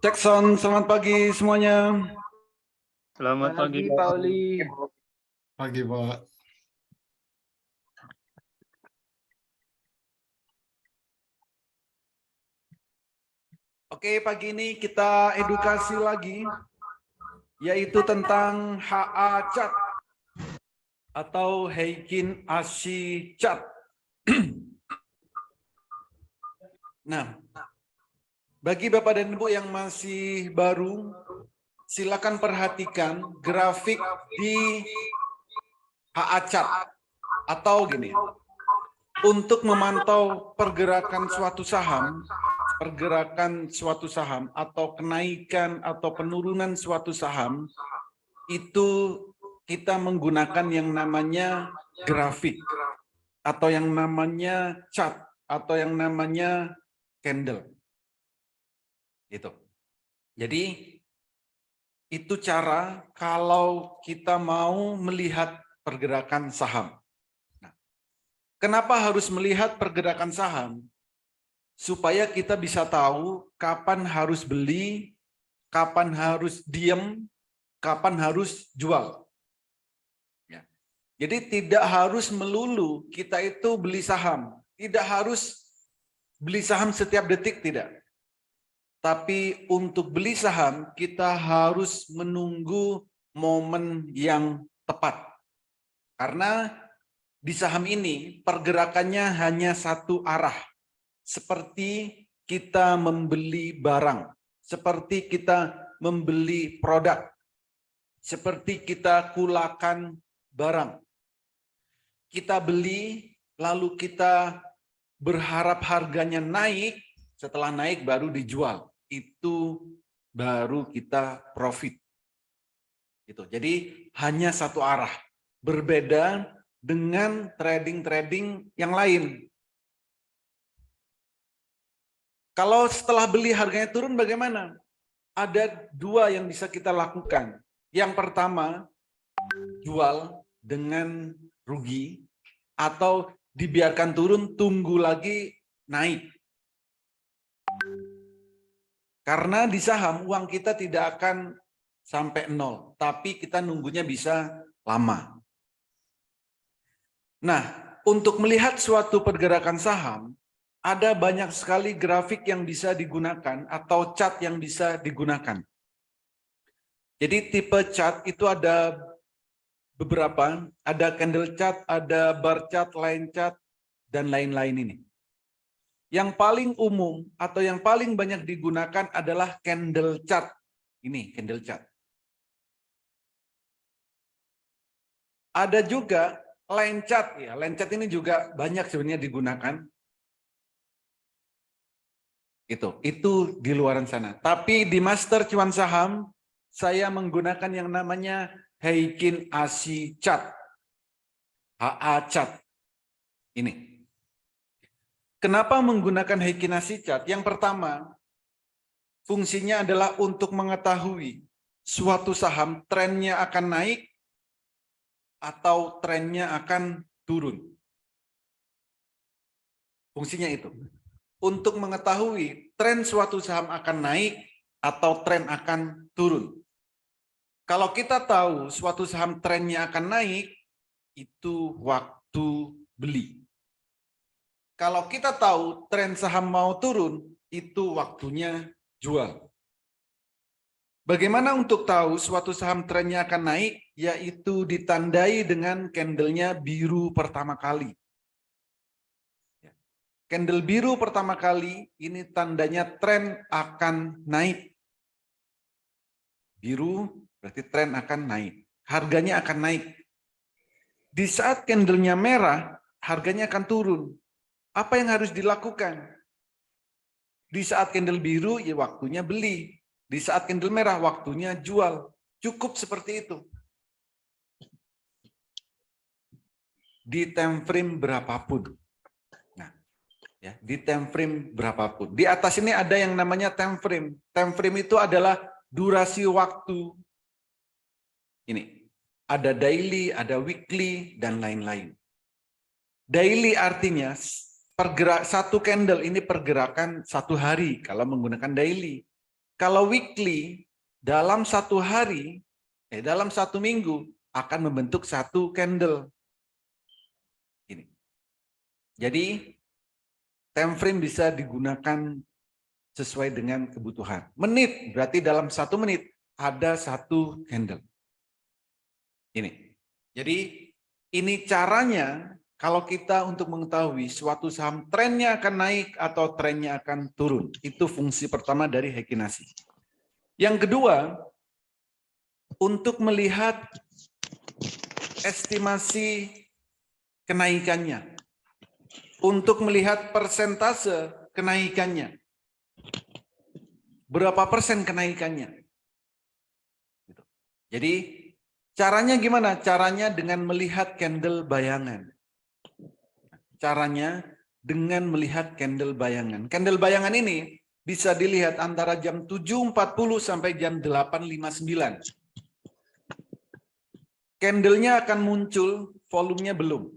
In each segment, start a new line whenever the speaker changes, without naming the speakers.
Cek sound, selamat pagi semuanya.
Selamat pagi,
Pak Oli.
Pagi, Pak.
Oke, pagi ini kita edukasi lagi, yaitu tentang HA Chat atau Heikin Ashi Chat. Nah, bagi Bapak dan Ibu yang masih baru, silakan perhatikan grafik di HA Chat atau gini. Untuk memantau pergerakan suatu saham atau kenaikan atau penurunan suatu saham, itu kita menggunakan yang namanya grafik atau yang namanya chart atau yang namanya candle. Gitu. Jadi itu cara kalau kita mau melihat pergerakan saham. Kenapa harus melihat pergerakan saham? Supaya kita bisa tahu kapan harus beli, kapan harus diam, kapan harus jual. Ya. Jadi tidak harus melulu kita itu beli saham. Tidak harus beli saham setiap detik, tidak. Tapi untuk beli saham, kita harus menunggu momen yang tepat. Karena di saham ini pergerakannya hanya satu arah, seperti kita membeli barang, seperti kita membeli produk, seperti kita kulakan barang. Kita beli, lalu kita berharap harganya naik, setelah naik baru dijual. Itu baru kita profit. Gitu. Jadi hanya satu arah, berbeda dengan trading-trading yang lain. Kalau setelah beli harganya turun bagaimana? Ada dua yang bisa kita lakukan. Yang pertama, jual dengan rugi atau dibiarkan turun, tunggu lagi naik. Karena di saham uang kita tidak akan sampai nol, tapi kita nunggunya bisa lama. Nah, untuk melihat suatu pergerakan saham, ada banyak sekali grafik yang bisa digunakan atau chart yang bisa digunakan. Jadi tipe chart itu ada beberapa, ada candle chart, ada bar chart, line chart, dan lain-lain ini. Yang paling umum atau yang paling banyak digunakan adalah candle chart. Ini candle chart. Ada juga line chart, ya. Line chart ini juga banyak sebenarnya digunakan. Itu di luaran sana. Tapi di Master Cuan Saham, saya menggunakan yang namanya Heikin Ashi Chart. HA Chart. Ini. Kenapa menggunakan Heikin Ashi Chart? Yang pertama, fungsinya adalah untuk mengetahui suatu saham trennya akan naik atau trennya akan turun. Fungsinya itu. Untuk mengetahui tren suatu saham akan naik atau tren akan turun. Kalau kita tahu suatu saham trennya akan naik, itu waktu beli. Kalau kita tahu tren saham mau turun, itu waktunya jual. Bagaimana untuk tahu suatu saham trennya akan naik? Yaitu ditandai dengan candlenya biru pertama kali. Candle biru pertama kali, ini tandanya tren akan naik. Biru berarti tren akan naik. Harganya akan naik. Di saat candlenya merah, harganya akan turun. Apa yang harus dilakukan? Di saat candle biru, ya waktunya beli. Di saat candle merah, waktunya jual. Cukup seperti itu. Di time frame berapapun. Nah, ya, di time frame berapapun. Di atas ini ada yang namanya time frame. Time frame itu adalah durasi waktu. Ini. Ada daily, ada weekly, dan lain-lain. Daily artinya satu candle ini pergerakan satu hari kalau menggunakan daily. Kalau weekly, dalam satu hari, dalam satu minggu akan membentuk satu candle. Ini. Jadi time frame bisa digunakan sesuai dengan kebutuhan. Menit berarti dalam 1 menit ada satu candle. Ini. Jadi ini caranya kalau kita untuk mengetahui suatu saham trennya akan naik atau trennya akan turun. Itu fungsi pertama dari Heikin-Ashi. Yang kedua, untuk melihat estimasi kenaikannya. Untuk melihat persentase kenaikannya. Berapa persen kenaikannya. Jadi caranya gimana? Caranya dengan melihat candle bayangan. Caranya dengan melihat candle bayangan. Candle bayangan ini bisa dilihat antara jam 7.40 sampai jam 8.59. Candlenya akan muncul, volumenya belum.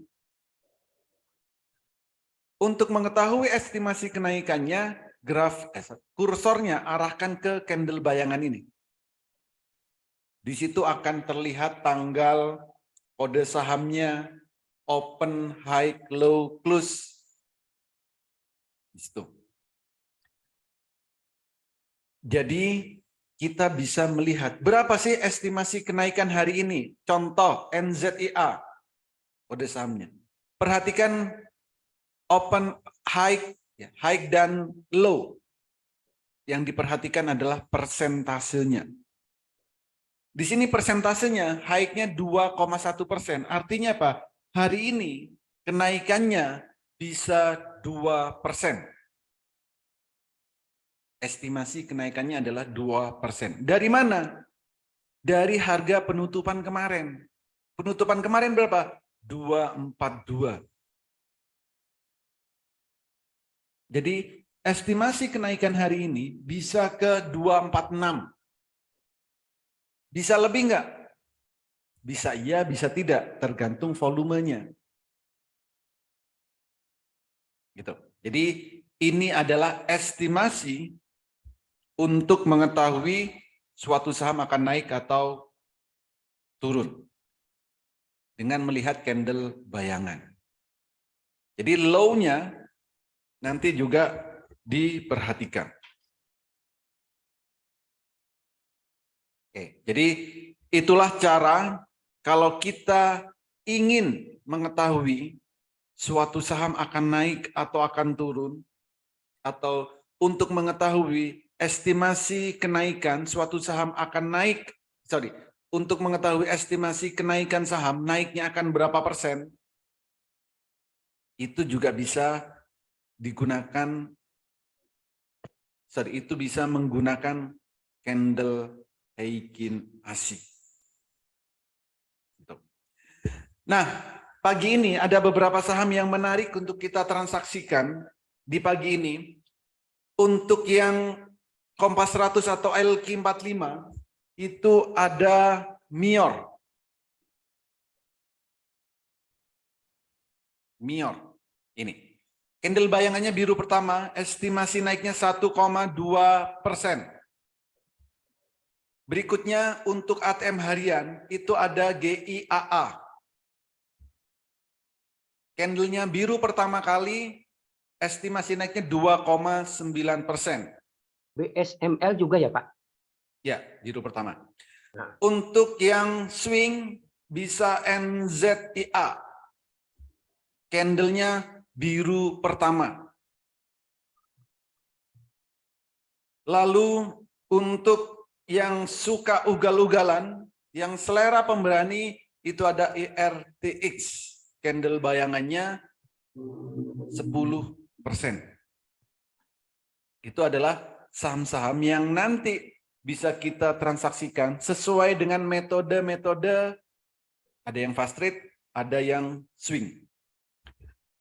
Untuk mengetahui estimasi kenaikannya, kursornya arahkan ke candle bayangan ini. Di situ akan terlihat tanggal, kode sahamnya, open, high, low, close. Di situ. Jadi kita bisa melihat berapa sih estimasi kenaikan hari ini. Contoh NZIA, kode sahamnya. Perhatikan open, high, high dan low. Yang diperhatikan adalah persentasenya. Di sini persentasenya high-nya 2,1%. Artinya apa? Hari ini kenaikannya bisa 2%. Estimasi kenaikannya adalah 2%. Dari mana? Dari harga penutupan kemarin. Penutupan kemarin berapa? 242. Jadi estimasi kenaikan hari ini bisa ke 246. Bisa lebih enggak? Bisa iya, bisa tidak, tergantung volumenya. Gitu. Jadi ini adalah estimasi untuk mengetahui suatu saham akan naik atau turun dengan melihat candle bayangan. Jadi low-nya nanti juga diperhatikan. Oke, jadi itulah cara kalau kita ingin mengetahui suatu saham akan naik atau akan turun, atau untuk mengetahui estimasi kenaikan suatu saham akan naik, untuk mengetahui estimasi kenaikan saham naiknya akan berapa persen, itu juga bisa digunakan, itu bisa menggunakan candle Heikin-Ashi. Nah, pagi ini ada beberapa saham yang menarik untuk kita transaksikan di pagi ini. Untuk yang Kompas 100 atau LQ45 itu ada Mior. Mior. Ini. Candle bayangannya biru pertama, estimasi naiknya 1,2%. Berikutnya untuk ATM harian itu ada GIAA. Candlenya biru pertama kali, estimasi naiknya 2,9%.
BSML juga ya Pak?
Ya, biru pertama.
Nah.
Untuk yang swing bisa NZIA. Candlenya biru pertama. Lalu untuk yang suka ugal-ugalan, yang selera pemberani, itu ada IRTX. Candle bayangannya 10%. Itu adalah saham-saham yang nanti bisa kita transaksikan sesuai dengan metode-metode, ada yang fast trade, ada yang swing.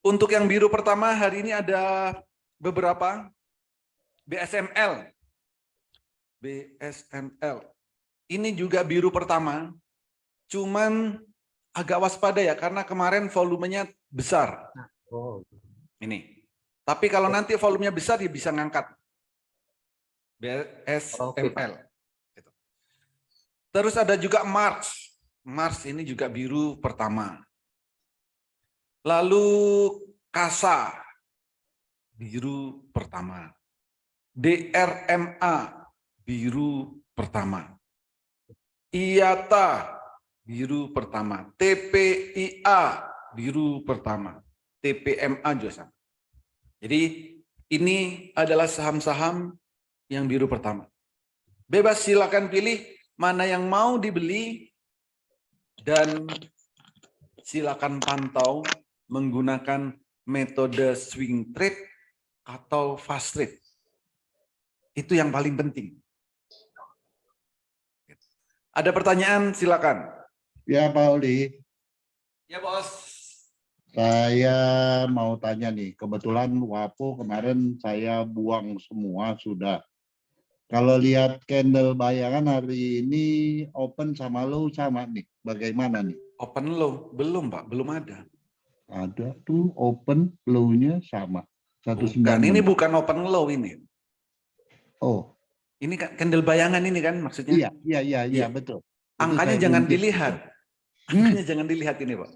Untuk yang biru pertama hari ini ada beberapa BSML. BSML. Ini juga biru pertama, cuman agak waspada ya karena kemarin volumenya besar.
Oh.
Ini. Tapi kalau nanti volumenya besar, dia bisa ngangkat BSML. Gitu. Terus ada juga Mars. Mars ini juga biru pertama. Lalu Kasa, biru pertama. DRMA, biru pertama. IATA, biru pertama. TPIA, biru pertama. TPMA juga sama. Jadi ini adalah saham-saham yang biru pertama. Bebas silakan pilih mana yang mau dibeli dan silakan pantau menggunakan metode swing trade atau fast trade. Itu yang paling penting. Ada pertanyaan, silakan.
Ya, Pak Oli,
Ya, Bos.
saya mau tanya nih. Kebetulan WAPO kemarin saya buang semua sudah. Kalau lihat candle bayangan hari ini open sama low sama nih. Bagaimana nih?
Open low, belum Pak, belum ada.
Ada tuh open low-nya sama.
Bukan, ini bukan open low ini.
Oh,
Ini kan candle bayangan ini kan maksudnya.
iya, betul. Itu
Angkanya
saya
jangan
mungkin.
dilihat. Angkanya jangan dilihat ini, Pak.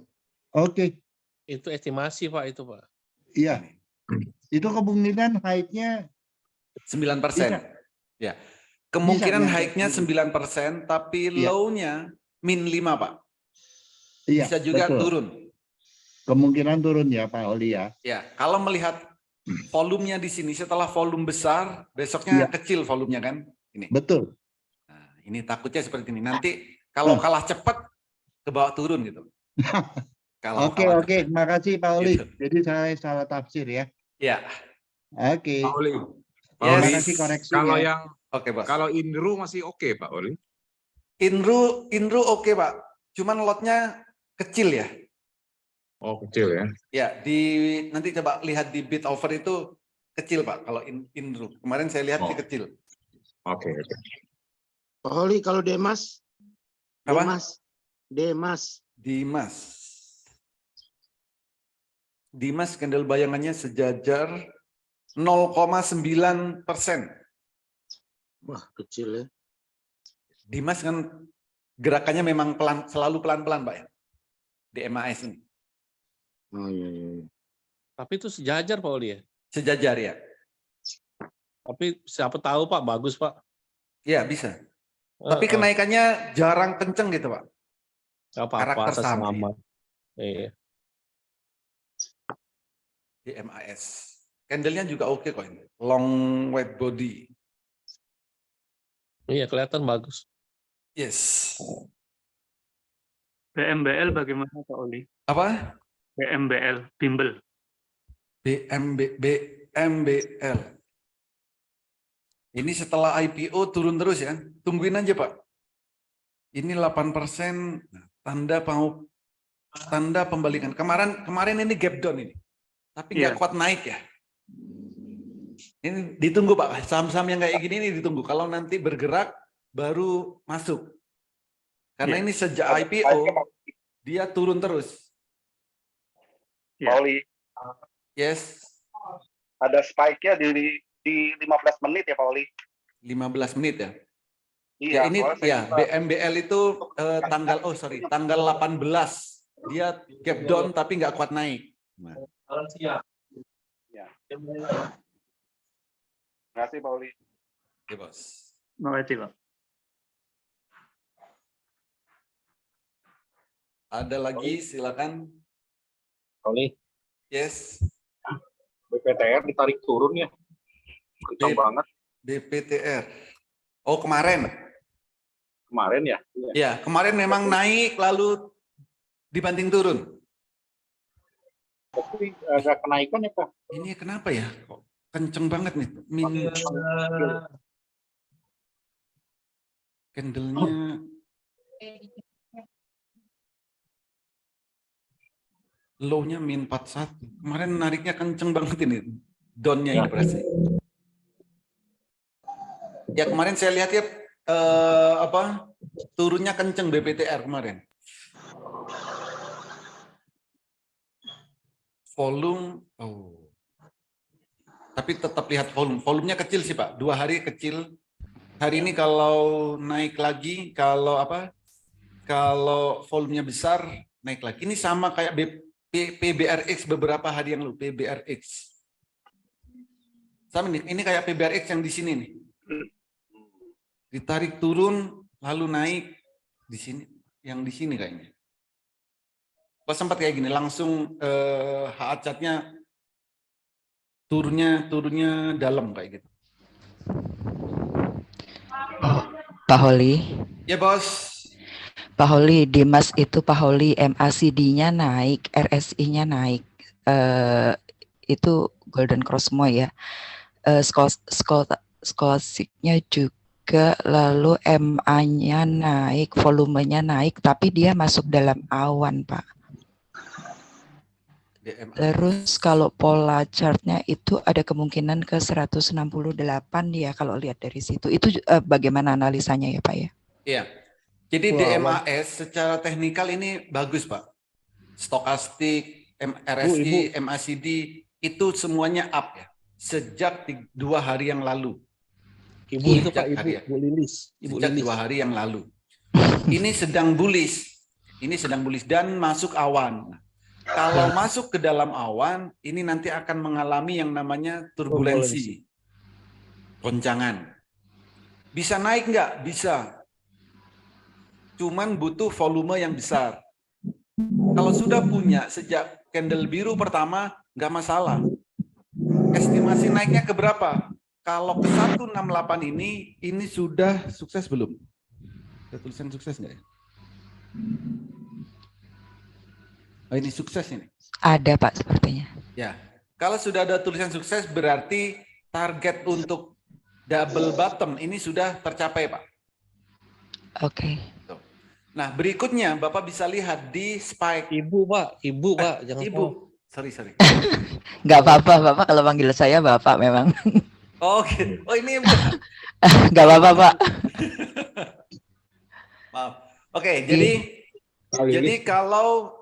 Oke,
Itu estimasi Pak itu Pak.
iya. Itu kemungkinan high-nya
9%. Ya. Kemungkinan
Bisa,
high-nya 9%, tapi
Iya.
low-nya min 5, Pak.
iya,
Bisa juga
betul.
turun.
Kemungkinan turun ya, Pak Oli ya.
Ya, kalau melihat volumenya di sini setelah volume besar, besoknya
Iya.
kecil volumenya kan? Ini.
Betul.
Nah, ini takutnya seperti ini. Nanti kalau kalah cepat ke bawah turun gitu. Kalau
Oke,
kalah
oke.
cepat.
Makasih Pak Oli.
Gitu.
Jadi saya salah tafsir ya.
Ya.
Oke.
Pak Oli,
Yes.
Terima kasih koreksinya.
kalau yang
Oke, Bos.
kalau Indru masih oke Pak Oli.
Indru oke, Pak. Cuman lotnya kecil ya.
Oh kecil ya.
Ya, nanti coba lihat di bid over itu kecil, Pak. Kalau Indru. Kemarin saya lihat
Oh.
di kecil.
Oke.
Pak Oli, kalau Demas,
Apa?
Demas,
Dimas candle bayangannya sejajar 0,9%.
wah kecil ya.
Dimas kan gerakannya memang selalu pelan-pelan, Pak ya. Di MAS ini.
Oh iya.
Tapi itu sejajar Pak Oli ya.
Sejajar ya.
Tapi siapa tahu Pak, bagus Pak.
Ya, bisa. Tapi kenaikannya jarang kenceng gitu, Pak.
Nggak apa-apa,
karakter
asal
saham,
selamat. Iya.
Di MAS. Candle-nya juga oke kok ini. Long white body.
Iya, kelihatan bagus.
Yes.
BMBL bagaimana Pak Oli?
Apa?
BMBL, bimbel.
BMBL. Ini setelah IPO turun terus ya. Tungguin aja, Pak. Ini 8%, tanda pembalikan. Kemarin ini gap down ini. Tapi nggak kuat naik ya. Ini ditunggu, Pak. Saham-saham yang kayak gini ini ditunggu. Kalau nanti bergerak baru masuk. Karena ini sejak IPO dia turun terus.
Ya.
Pauli,
Yes.
ada spike-nya di 15 menit ya, Pauli.
15 menit ya.
Iya,
Ya, ini
soalnya
ya
saya-
BMBL itu tanggal 18 dia gap down tapi nggak kuat naik. Nah,
Terima kasih, Pauli.
oke, Bos.
Terima kasih Pak.
Ada lagi silakan.
Oli,
Yes.
BPTR ditarik turun ya. Kencang banget
BPTR. Oh, kemarin.
kemarin ya.
Ya, kemarin memang naik lalu dibanting turun.
Tapi ada kenaikan ya Pak.
Ini kenapa ya? Kok kenceng banget nih. Candle-nya low-nya min 41. Kemarin nariknya kenceng banget ini. Down-nya ini berarti. Ya kemarin saya lihat ya turunnya kenceng BPTR kemarin. Volume Tapi tetap lihat volume. Volumenya kecil sih Pak. 2 hari kecil. Hari ini kalau naik lagi, kalau volumenya besar, naik lagi. Ini sama kayak PBRX beberapa hari yang lalu. PBRX. Sama nih. Ini kayak PBRX yang di sini nih. Ditarik turun, lalu naik di sini. Yang di sini kayaknya. Pas sempat kayak gini, langsung HA chart-nya turunnya dalam kayak gitu.
Pak Holi.
Ya bos.
Pak Holi, Dimas itu Pak Holi MACD-nya naik, RSI-nya naik. Itu Golden Cross semua ya. Skolastiknya juga, lalu MA-nya naik, volumenya naik, tapi dia masuk dalam awan, Pak. Terus kalau pola chartnya itu ada kemungkinan ke 168 ya kalau lihat dari situ. Itu bagaimana analisanya ya Pak ya?
Iya. Jadi DMAS secara teknikal ini bagus Pak. Stokastik, RSI, MACD itu semuanya up ya. Sejak 2 hari yang lalu.
Ibu itu Pak, Ibu Lilis.
Sejak 2 hari yang lalu. Ini sedang bullish. Ini sedang bullish dan masuk awan. Kalau masuk ke dalam awan, ini nanti akan mengalami yang namanya turbulensi. Goncangan. Bisa naik nggak? Bisa. Cuman butuh volume yang besar. Kalau sudah punya sejak candle biru pertama, nggak masalah. Estimasi naiknya ke berapa? Kalau ke 168 ini sudah sukses belum? Ada tulisan sukses nggak ya? Oh, ini sukses ini?
Ada Pak sepertinya.
Ya, kalau sudah ada tulisan sukses berarti target untuk double bottom ini sudah tercapai Pak.
Oke.
Nah berikutnya Bapak bisa lihat di spike.
Ibu Pak, jangan
Ibu.
salah.
Sorry.
Nggak apa-apa Bapak kalau panggil saya Bapak memang.
Oke. Oh ini
Nggak apa-apa Pak.
maaf. Oke, jadi kalau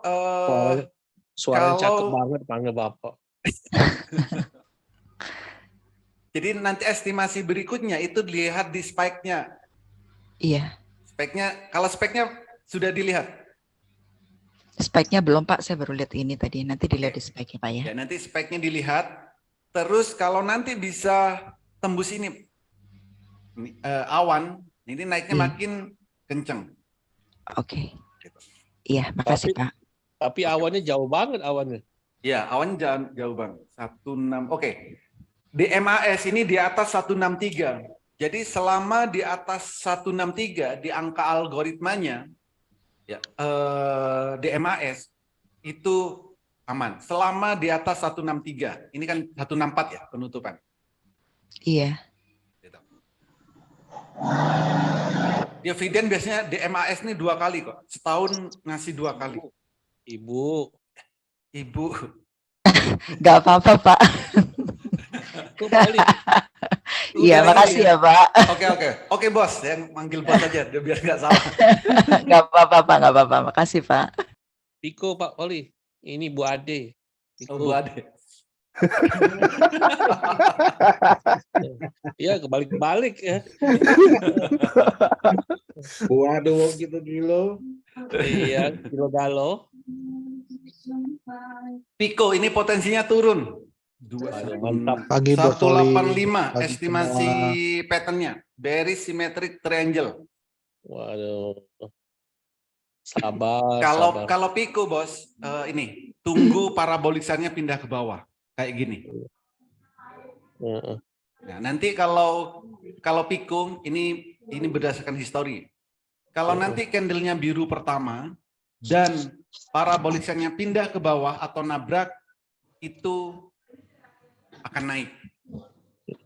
Suaranya
kalau-
cakep banget panggil Bapak.
jadi nanti estimasi berikutnya itu dilihat di spike-nya.
Iya.
Kalau spike-nya sudah dilihat.
Spike-nya belum Pak, saya baru lihat ini tadi. Nanti dilihat di spike-nya Pak ya.
Ya, nanti spike-nya dilihat. Terus kalau nanti bisa tembus ini awan, ini naiknya makin kenceng.
Oke. Iya, makasih Pak.
Tapi awannya jauh banget awannya.
Ya, awannya jauh banget. 16. Oke. DMAS ini di atas 163. Jadi selama di atas 163 di angka algoritmanya, ya, DMAS itu aman. Selama di atas 163. Ini kan 164 ya penutupan.
Iya.
Dividen biasanya DMAS ini 2 kali kok. Setahun ngasih 2 kali.
Ibu.
Nggak apa-apa Pak.
Itu balik.
Iya, makasih ya Pak.
Oke bos, yang manggil bos aja biar nggak salah.
Nggak apa-apa Pak, nggak apa-apa. Makasih Pak.
Piko Pak Oli. Ini Bu Ade. Piko.
Bu Ade.
Iya, kebalik-balik ya.
Waduh, gitu dulu.
Iya, kilo galo.
Piko ini potensinya turun.
Mantap.
Pagi Bos Oli.
185
Pagi
estimasi
semua.
patternnya. Bearish symmetric triangle.
Waduh. Sabar.
Kalau Piko bos, ini tunggu parabolisannya pindah ke bawah kayak gini. Nah, nanti kalau Piko ini berdasarkan histori. Kalau nanti candlenya biru pertama dan parabolisannya pindah ke bawah atau nabrak, itu akan naik.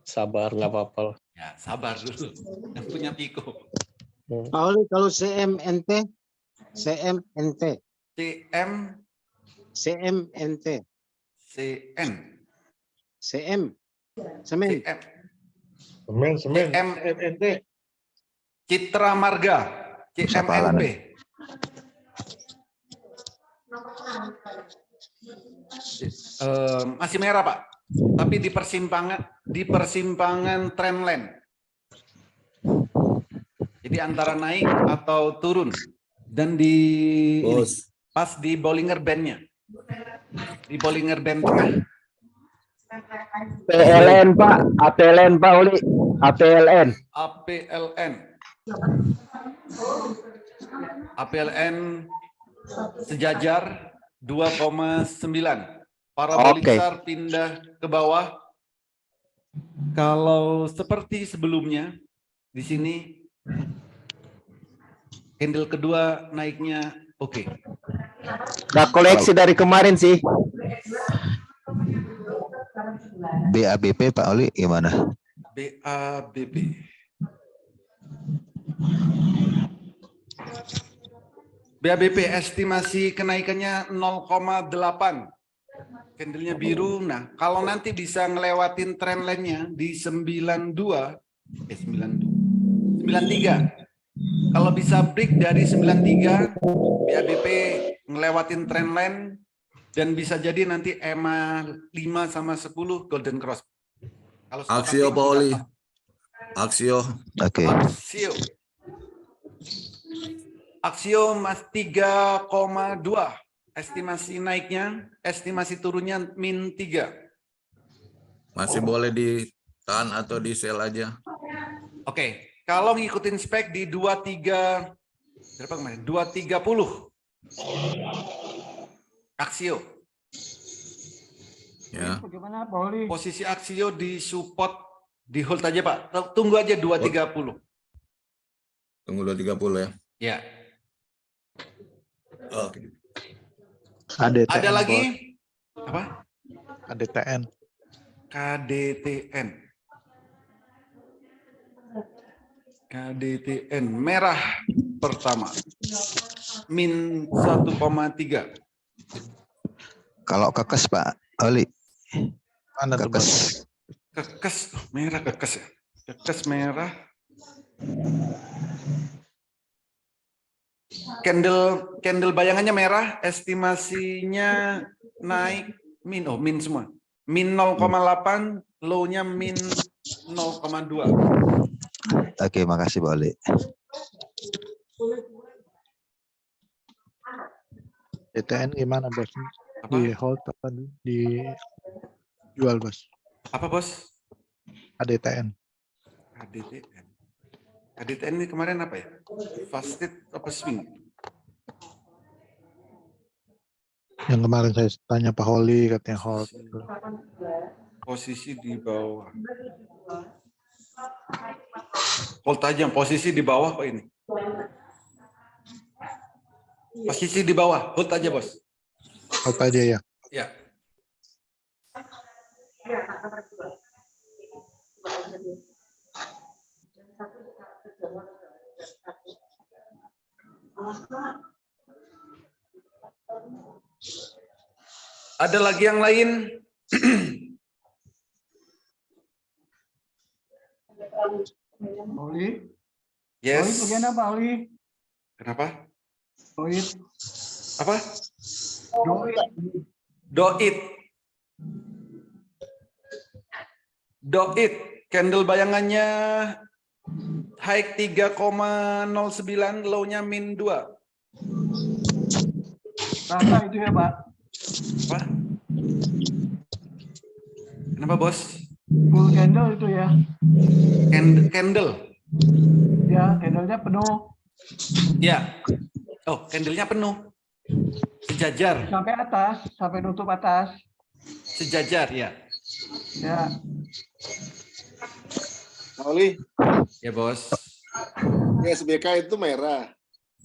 Sabar, nggak apa-apa.
Ya, sabar dulu. Yang punya Piko.
Pak Oli, kalau CMNT? CMNT.
CM,
CMNT.
CN,
CM. Semen.
CM,
Semen.
CMNT.
Citra Marga, CMNP. Masih merah Pak. tapi di persimpangan trendline. Jadi antara naik atau turun dan di ini, pas di Bollinger Band-nya. Di Bollinger Band tengah.
PLN Pak, APLN Pak Oli, APLN.
APLN sejajar 2,9. Parabolik
Oke.
SAR pindah ke bawah. Kalau seperti sebelumnya di sini candle kedua naiknya oke.
Udah koleksi dari kemarin sih.
BABP Pak Oli gimana?
BABP. BABP estimasi kenaikannya 0,8. Candlenya biru. Nah, kalau nanti bisa ngelewatin trendline-nya di 93. Kalau bisa break dari 93, BABP ngelewatin trendline dan bisa jadi nanti EMA 5 sama 10 Golden Cross. Kalau
Aksio Pak Oli. Aksio. Oke.
Aksio mas 3,2. Estimasi naiknya, estimasi turunnya min 3.
Masih boleh ditahan atau di sell aja.
Oke, kalau ngikutin spek di 23 berapa kemarin? 230. Aksio.
Ya.
Bagaimana Pak Oli?
Posisi Aksio di support, di hold aja Pak. Tunggu aja 230.
Tunggu 230 ya.
Ya.
Oke.
Ada lagi? Apa?
KDTN.
KDTN. KDTN merah pertama. Min 1,3.
Kalau kekes Pak Oli.
Mana tuh, Pak?
Kekes merah, kekes ya. Kekes merah. Candle bayangannya merah, estimasinya naik min semua. Min 0,8, low-nya min 0,2.
Oke, makasih Pak Oli.
DTN gimana bos?
Apa?
Di hold apa di jual bos?
Apa bos?
KDTN.
KDTN. KDTN ini kemarin apa ya? Fasted apa swing?
Yang kemarin saya tanya Pak Oli katanya hold.
Posisi di bawah. Hold aja, posisi di bawah kok ini. Posisi di bawah, hold aja bos.
Hold aja ya.
Ya. Ada lagi yang lain?
Oli,
Yes.
Oli bagaimana Pak Oli?
Kenapa?
Doit,
Apa?
doit.
Doit. Doit. Candle bayangannya high 3,09, low-nya min 2.
Rata itu ya Pak.
Apa? Kenapa bos?
Full candle itu ya.
Candle.
Ya, candlenya penuh.
Ya. Oh, candlenya penuh. Sejajar.
Sampai atas, sampai nutup atas.
Sejajar, ya.
Ya.
Oli,
Ya bos.
SBK itu merah,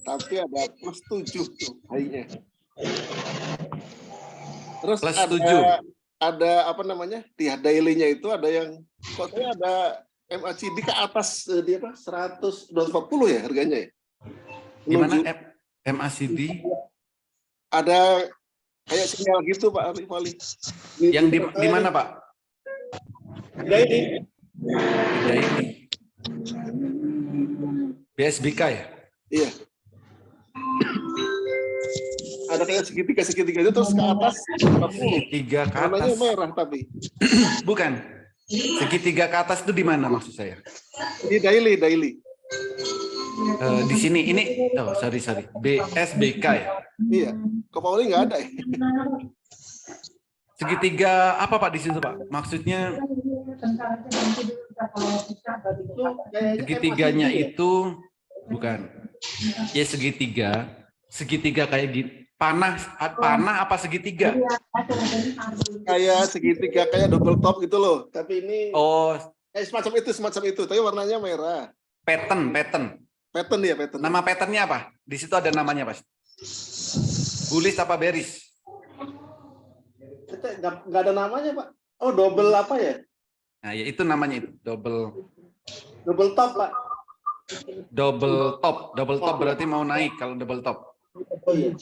tapi ada plus 7 tuh high-nya. Terus
Plus
ada
7.
ada apa namanya? Di daily-nya itu ada yang kok kayak ada MACD ke atas dia apa? 140 ya harganya ya.
Gimana
Menuju-
MACD?
Ada kayak sinyal gitu Pak Ali.
Yang di mana Pak?
Ini.
Tidak ini. BSBK ya?
Iya. Ada ada segitiga itu terus ke atas 40.
Segitiga ke
Warnanya
atas.
merah tapi.
Bukan. Segitiga ke atas itu di mana maksud saya?
Di daily.
Di sini ini sorry BSBK ya.
Iya. Kok Pauli nggak ada ya?
Segitiga apa Pak di situ Pak? Maksudnya segitiganya itu bukan. Ya segitiga kayak gini. Panah apa segitiga?
Kayak segitiga kayak double top gitu loh. Tapi ini semacam itu. Tapi warnanya merah.
Pattern.
Pattern ya, pattern.
Nama patternnya apa? Di situ ada namanya Pak. Bullish apa bearish?
Nggak ada namanya Pak. Oh, double apa ya?
Nah, ya itu namanya itu double
Double top Pak.
Double top berarti mau naik kalau double top.
Oh, iya.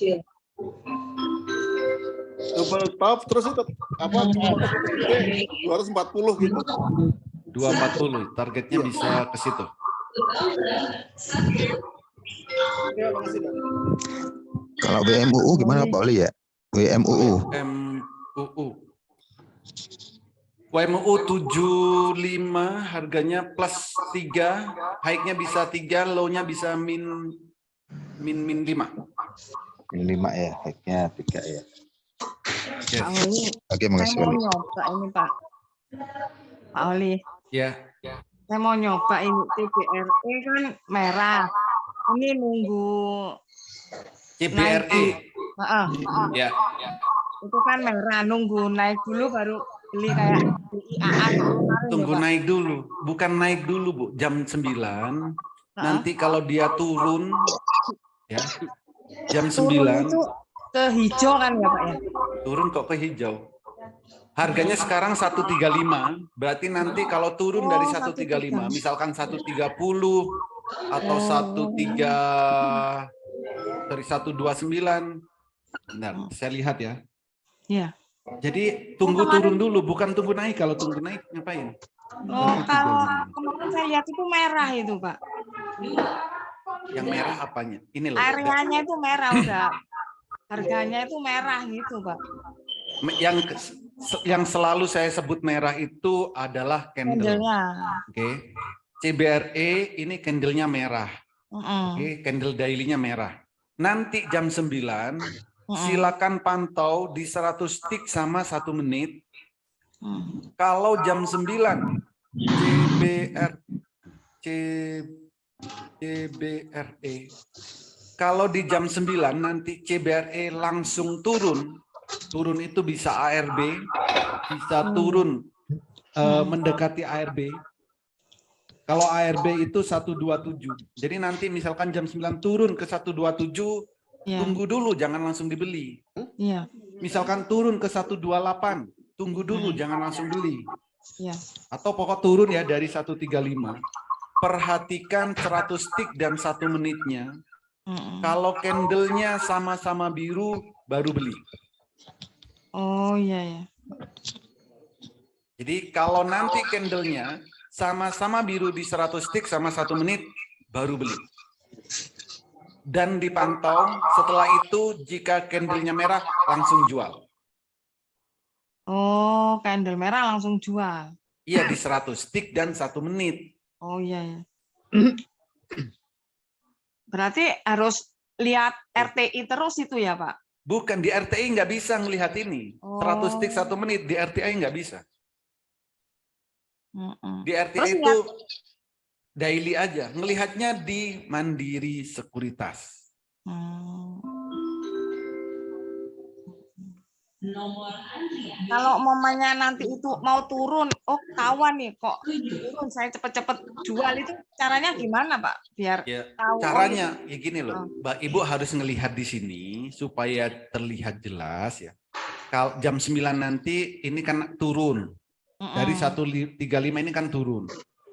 Double top terus itu apa? 240 gitu.
240 targetnya bisa ke situ.
Ya, makasih, Pak.
Kalau WMUU gimana Pak Oli ya? WMUU.
WMUU 75 harganya plus 3, high-nya bisa 3, low-nya bisa min 5.
Min 5 ya, high-nya 3 ya.
Yes.
Pak Oli,
Oke,
saya
makasih
mau
Oli.
nyoba ini Pak Oli.
Ya.
Saya mau nyoba ini CBRE kan merah. Ini nunggu
CBRE. Ya.
Itu kan merah, nunggu naik dulu baru beli kayak IAA.
Tunggu naik dulu, bukan naik dulu Bu. Jam 9. Nanti kalau dia turun, ya. Jam 9.
Turun itu ke hijau kan ya Pak ya?
Turun kok ke hijau. Harganya sekarang 135, berarti nanti kalau turun dari 135, misalkan 130 atau 129. Bentar, saya lihat ya.
Iya.
Jadi tunggu turun dulu, bukan tunggu naik. Kalau tunggu naik ngapain?
Oh, kalau kemarin saya lihat itu merah itu Pak.
Yang merah apanya? Ini loh.
Areanya itu merah udah. Harganya itu merah gitu Pak.
Yang selalu saya sebut merah itu adalah candle. Oke. CBRE ini candlenya merah. Oke, candle daily-nya merah. Nanti jam 9 silakan pantau di 100 tick sama 1 menit. Kalau jam 9 CBRE kalau di jam 9 nanti CBRE langsung turun itu bisa ARB, bisa turun mendekati ARB. Kalau ARB itu 127. Jadi nanti misalkan jam 9 turun ke 127, tunggu dulu, jangan langsung dibeli. Misalkan turun ke 128, tunggu dulu, jangan langsung beli. Atau pokok turun ya dari 135. Perhatikan 100 tick dan 1 menitnya. Kalau candlenya sama-sama biru, baru beli.
Oh iya.
Jadi kalau nanti candlenya sama-sama biru di 100 tick sama 1 menit, baru beli. Dan dipantau, setelah itu jika candlenya merah, langsung jual.
Oh, candle merah langsung jual.
Iya, di 100 tick dan 1 menit.
Oh iya. Berarti harus lihat RTI terus itu ya Pak?
Bukan, di RTI nggak bisa ngelihat ini. 100 tick 1 menit, di RTI nggak bisa. Di RTI itu daily aja. Ngelihatnya di Mandiri Sekuritas.
Kalau mamanya nanti itu mau turun, oh kawan nih kok turun, saya cepet-cepet jual itu caranya gimana Pak? Biar tahu.
Caranya ya gini loh, Mbak Ibu harus ngelihat di sini supaya terlihat jelas ya. Kalau jam 9 nanti ini kan turun. Dari 135 ini kan turun.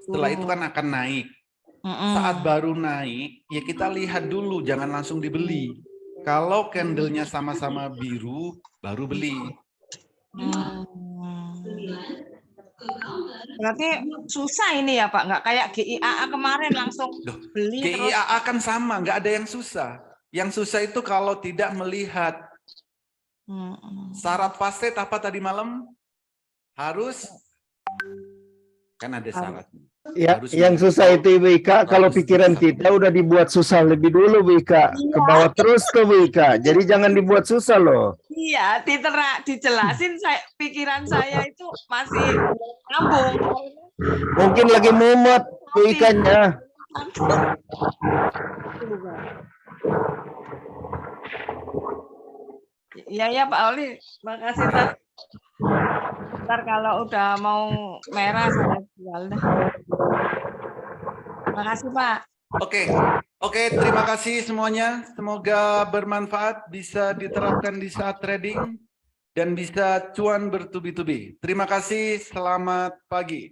Setelah itu kan akan naik. Saat baru naik, ya kita lihat dulu, jangan langsung dibeli. Kalau candlenya sama-sama biru, baru beli.
Berarti susah ini ya Pak, nggak kayak GIAA kemarin langsung beli.
GIAA kan sama, nggak ada yang susah. Yang susah itu kalau tidak melihat Syarat fast trade apa tadi malam? Harus kan ada syarat.
Ya,
Harus
yang susah itu WK kalau
harus
pikiran
bisa.
kita udah dibuat susah lebih dulu WK. Ke bawah terus ke WK. Jadi jangan dibuat susah loh.
Iya, dijelasin pikiran saya itu masih nyambung.
Mungkin lagi mumet WK-nya.
Iya ya Pak Oli, makasih Pak. Ntar kalau udah mau merah saya jual dah. Makasih Pak.
Oke, terima kasih semuanya. Semoga bermanfaat, bisa diterapkan di saat trading dan bisa cuan bertubi-tubi. Terima kasih, selamat pagi.